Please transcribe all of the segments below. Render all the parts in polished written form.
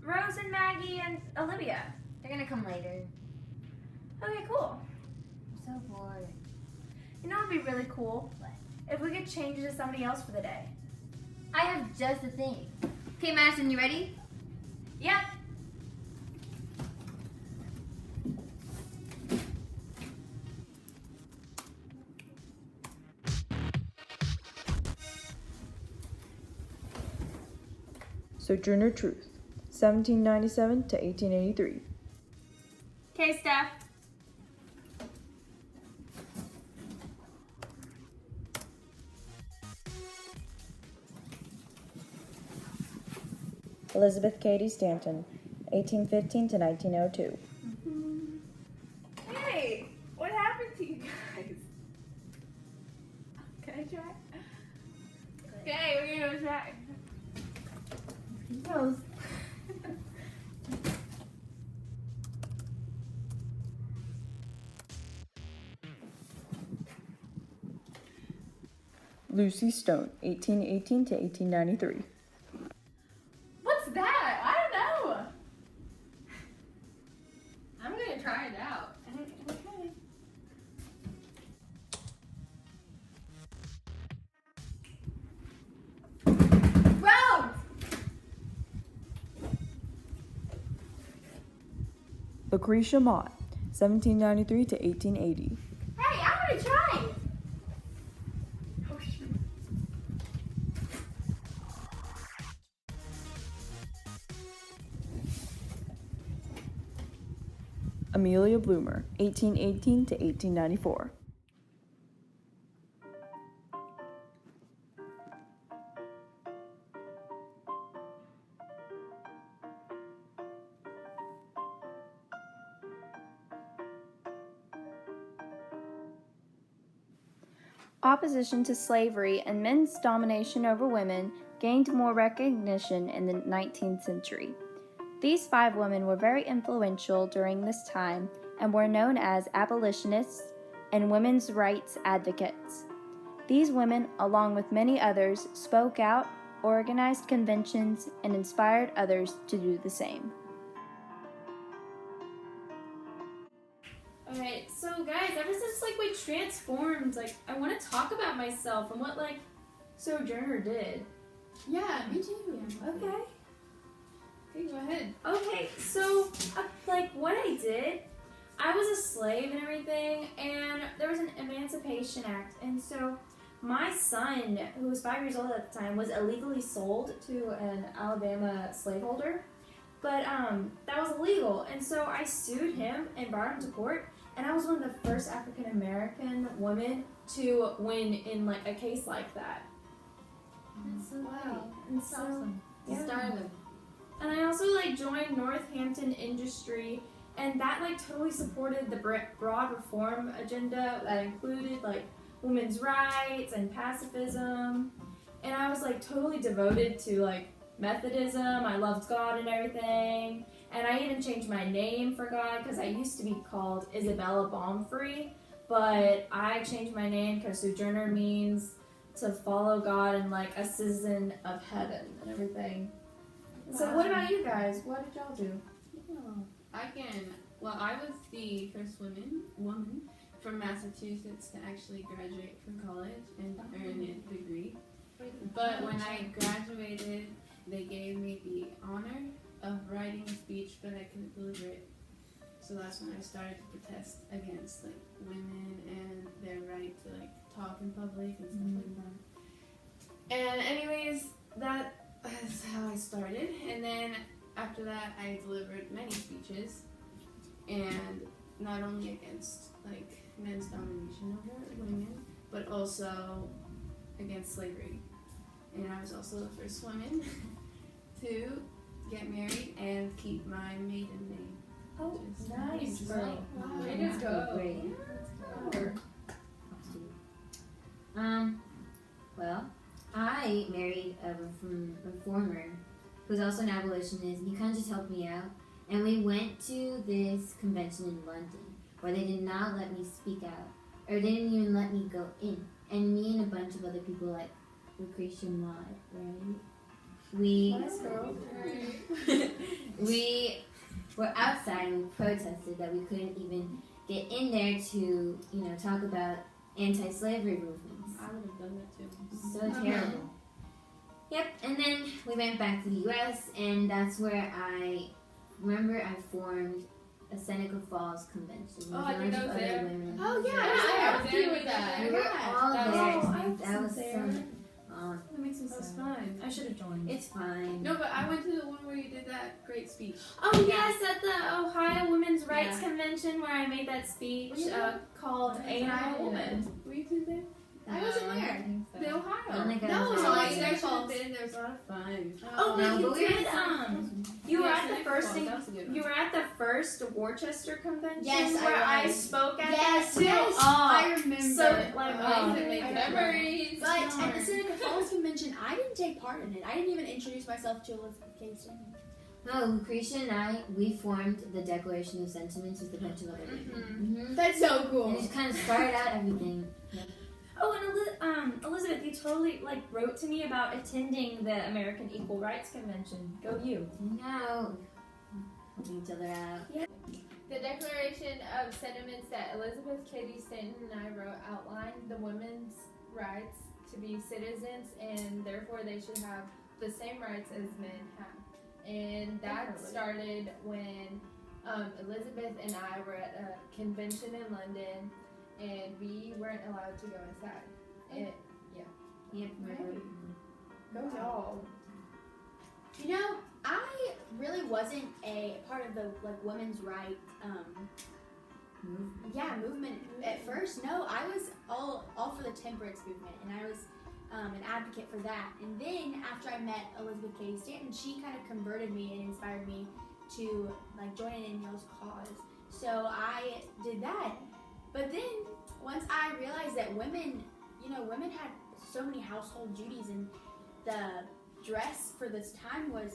Rose and Maggie and Olivia. They're gonna come later. Okay, cool. I'm so bored. You know what would be really cool? What? If we could change it to somebody else for the day. I have just the thing. Okay, Madison, you ready? Yep. Sojourner Truth, 1797 to 1883. Okay, Steph. Elizabeth Cady Stanton, 1815 to 1902. Hey, what happened to you guys? Can I try? Okay, we're gonna try. Rose. Lucy Stone, 1818 to 1893. What's that? I don't know. I'm gonna try it out. Okay. Rose! Lucretia Mott, 1793 to 1880. Hey, I want to try. Oh, shoot. Amelia Bloomer, 1818 to 1894. Opposition to slavery and men's domination over women gained more recognition in the 19th century. These 5 women were very influential during this time and were known as abolitionists and women's rights advocates. These women, along with many others, spoke out, organized conventions, and inspired others to do the same. Alright, so guys, ever since we transformed, I want to talk about myself and what Sojourner did. Yeah, me too. Okay. Okay, go ahead. Okay, so what I did, I was a slave and everything, and there was an Emancipation Act, and so my son, who was 5 years old at the time, was illegally sold to an Alabama slaveholder, but that was illegal, and so I sued him and brought him to court, and I was one of the first African American women to win in a case like that. That's so Wow. And That's so, awesome. yeah. Styling. And I also joined Northampton Industry, and that totally supported the broad reform agenda that included women's rights and pacifism. And I was totally devoted to Methodism. I loved God and everything. And I even changed my name for God because I used to be called Isabella Baumfree, but I changed my name because Sojourner means to follow God and a citizen of heaven and everything. So what about you guys? What did y'all do? I was the first woman from Massachusetts to actually graduate from college and earn a degree. But when I graduated, they gave me the honor of writing a speech, but I couldn't deliver it. So that's when I started to protest against women and their right to talk in public and stuff like that. And anyways, that is how I started. And then after that, I delivered many speeches, and not only against men's domination over women, but also against slavery. And I was also the first woman to get married and keep my maiden name. Oh, which is nice, interesting. girl. Wow. Way to go. Great. Well, I married a reformer who's also an abolitionist. He kind of just helped me out. And we went to this convention in London where they did not let me speak out, or they didn't even let me go in. And me and a bunch of other people Lucretia Mott, right? We Nice girl. we were outside and we protested that we couldn't even get in there to, talk about anti-slavery movements. I would have done that too. So terrible. Yep, and then we went back to the U.S., and that's where I formed a Seneca Falls convention. With Oh, I think I was there. women. Oh yeah, I was there with with that. We were all That was there. awesome. That was there. so. Oh, That makes me That was sad. fun. I should have joined. it's fine. No, but I went to the one where you did that great speech. Oh yes, at the Ohio Women's Rights Yeah. Convention where I made that speech Yeah. called "Ain't I a Woman?" Were you two there? I wasn't there. The Ohio. I don't think I No, was so Oh, there. like you guys should Falls. have been. There was a lot of fun. Oh, No, but you but we were did. You were Yeah, at the Seneca first Falls, thing. that was a good one. You were at the first Worcester convention Yes, I where I was. spoke at Yes, that too. yes, Oh, I remember. so like Oh, oh, to make I memories. But at the Seneca Falls convention, I didn't take part in it. I didn't even introduce myself to Elizabeth K. Stanton. No, Lucretia and I, we formed the Declaration of Sentiments with a bunch of other women. Mm-hmm. That's so And cool. it just kind of started out everything. Oh, and Elizabeth, you totally wrote to me about attending the American Equal Rights Convention. Go you. No. Helping each other out. The Declaration of Sentiments that Elizabeth Cady Stanton and I wrote outlined the women's rights to be citizens, and therefore they should have the same rights as men have. And that Definitely. started when Elizabeth and I were at a convention in London, and we weren't allowed to go inside. Yep, remember. Go y'all. You know, I really wasn't a part of the women's right movement at first. No, I was all for the temperance movement, and I was an advocate for that. And then after I met Elizabeth Cady Stanton, she kind of converted me and inspired me to join in y'all's cause. So I did that. But then once I realized that women had so many household duties, and the dress for this time was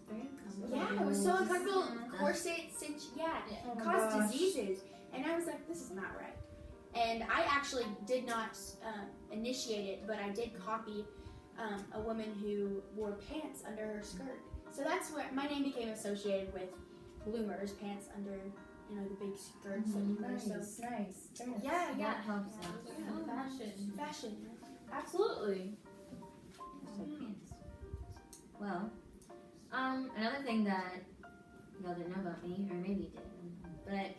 Very yeah, it was so uncomfortable. Corsets, Oh my caused gosh. diseases, and I was like, this is not right. And I actually did not initiate it, but I did copy a woman who wore pants under her skirt. So that's where my name became associated with bloomers, pants under the big skirts that you wear. So nice. yeah, That helps out. fashion. Absolutely. Well, another thing that y'all didn't know about me, or maybe you did, but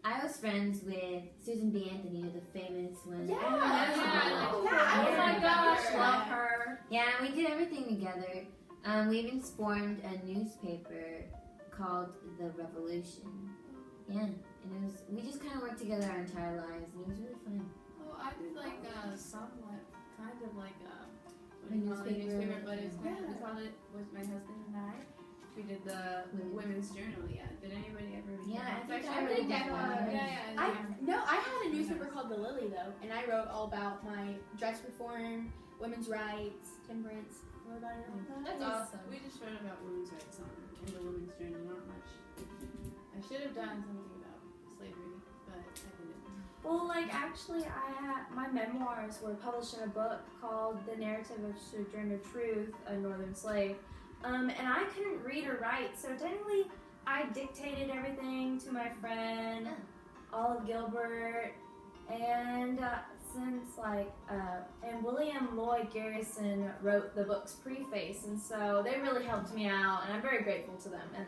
I was friends with Susan B. Anthony, the famous one. Yeah. Everyone knows about. Oh my Yeah. gosh, Yeah. love her. Yeah, we did everything together. We even formed a newspaper called The Revolution. Yeah, and we just kind of worked together our entire lives, and it was really fun. Oh, I did somewhat, kind of like A newspaper. but it's kind of, we called it with my husband and I. We did the Women's Journal. Yeah. Did anybody ever read Yeah, that? I think It's I actually read really that good. one. Yeah. I had a newspaper called The Lily though, and I wrote all about my dress reform, women's rights, temperance. What about it? That's awesome. We just wrote about women's rights in the Women's Journal. Not much. I should have done something about slavery, but I didn't. Well, actually, my memoirs were published in a book called The Narrative of Sojourner Truth, a Northern Slave. And I couldn't read or write, so technically I dictated everything to my friend, Olive Gilbert, and and William Lloyd Garrison wrote the book's preface, and so they really helped me out, and I'm very grateful to them. And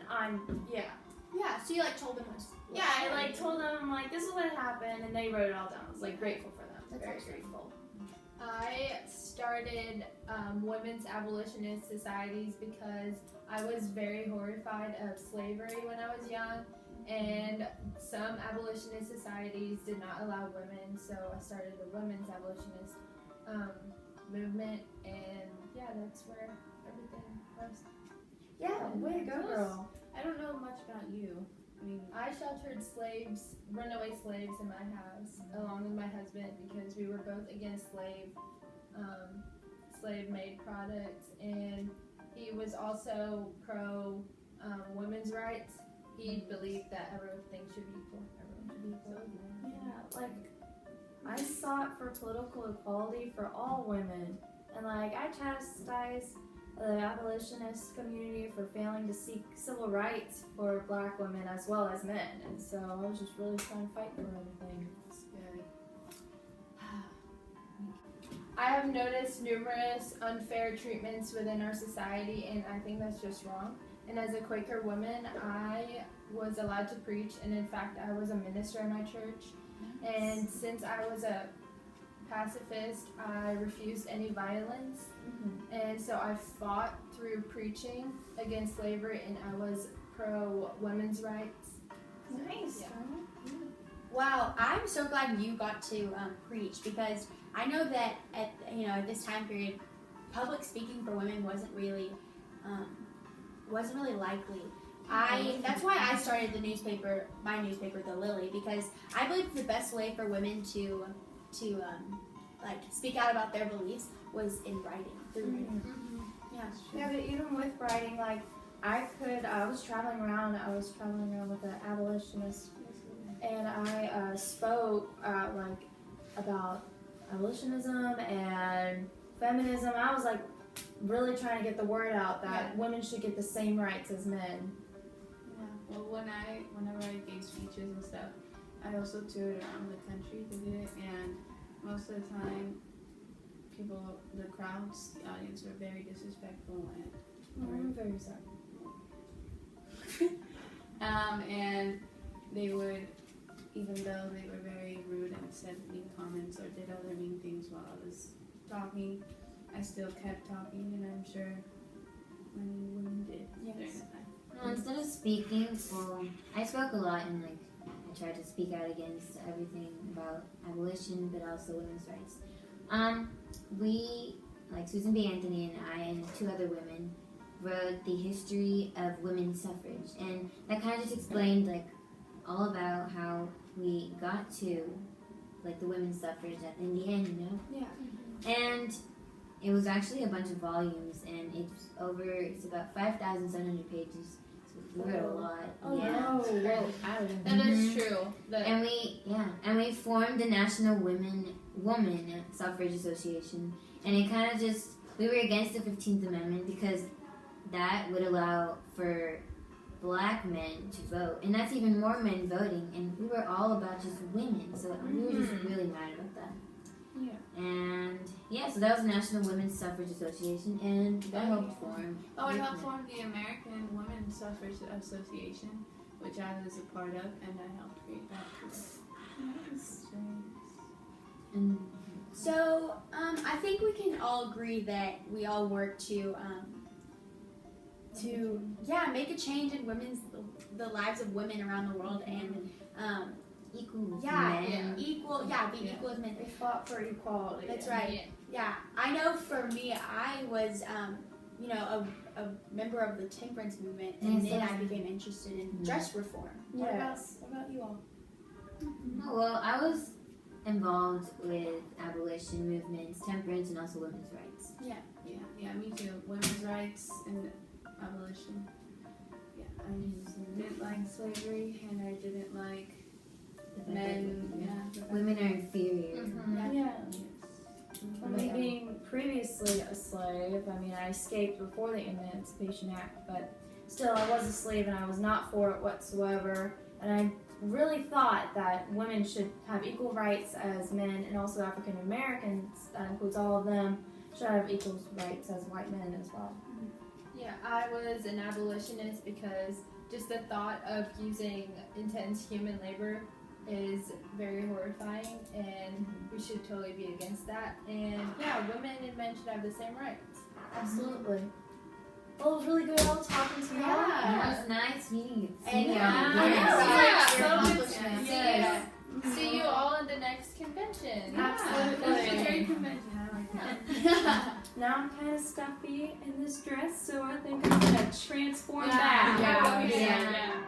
Yeah, so you told them I told them this is what happened, and they wrote it all down. I was grateful for them. That's very awesome. grateful. I started women's abolitionist societies because I was very horrified of slavery when I was young, and some abolitionist societies did not allow women, so I started the women's abolitionist movement, and yeah, that's where everything was. Yeah, way to go, girl. I don't know much about you. I mean, I sheltered runaway slaves in my house, along with my husband, because we were both against slave-made products, and he was also pro women's rights. He believed that everything should be equal. Everyone should be equal. Yeah, I sought for political equality for all women, and I chastised the abolitionist community for failing to seek civil rights for black women as well as men. And so I was just really trying to fight for everything. It's very. I have noticed numerous unfair treatments within our society, and I think that's just wrong. And as a Quaker woman, I was allowed to preach, and in fact, I was a minister in my church. And since I was a pacifist, I refused any violence, and so I fought through preaching against slavery, and I was pro women's rights. Nice. Yeah. Wow, I'm so glad you got to preach, because I know that at this time period, public speaking for women wasn't really likely. That's why I started my newspaper, The Lily, because I believe the best way for women to speak out about their beliefs was in writing. Through writing. Yeah, but even with writing, like I was traveling around with the abolitionists, and I spoke about abolitionism and feminism. I was like really trying to get the word out that women should get the same rights as men. Yeah. Well, whenever I gave speeches and stuff, I also toured around the country to do it, and most of the time, the crowds, the audience were very disrespectful I'm very sorry. and they would, even though they were very rude and said mean comments or did other mean things while I was talking, I still kept talking, and I'm sure many women did during that time. Well, instead of speaking, I spoke a lot, and I tried to speak out against everything about abolition, but also women's rights. We, Susan B. Anthony and I and 2 other women, wrote the history of women's suffrage, and that kind of just explained all about how we got to the women's suffrage in the end, Yeah. And it was actually a bunch of volumes, and it's about 5,700 pages. So we wrote a lot. Oh yeah. no! Whoa. That is true. And we formed the National Woman Suffrage Association, and it kind of we were against the 15th Amendment because that would allow for black men to vote, and that's even more men voting, and we were all about just women, so we were just really mad about that. Yeah. And so that was the National Women's Suffrage Association, and that helped form. Oh, it helped form the American Women's Suffrage Association, which I was a part of, and I helped create that too. And So I think we can all agree that we all work to make a change in the lives of women around the world, and equal with be men. equal with men. They fought for equality. That's right. Yeah, I know for me, I was a member of the temperance movement, and then I became interested in dress reform. Yes. What about you all? Oh, well, I was involved with abolition movements, temperance, and also women's rights. Yeah, me too. Women's rights and abolition. Yeah, I just didn't like slavery, and I didn't like men. Women are inferior. Yeah. For me being previously a slave, I escaped before the Emancipation Act, but still I was a slave and I was not for it whatsoever. And I really thought that women should have equal rights as men, and also African Americans, that includes all of them, should have equal rights as white men as well. Yeah, I was an abolitionist because just the thought of using intense human labor is very horrifying, and we should totally be against that. And women and men should have the same rights. Absolutely. Well, it was really good all talking to y'all. Yeah, it was nice meeting you. And See you all in the next convention. Absolutely. Great convention. I like that. Now I'm kind of stuffy in this dress, so I think I'm gonna transform back. Yeah.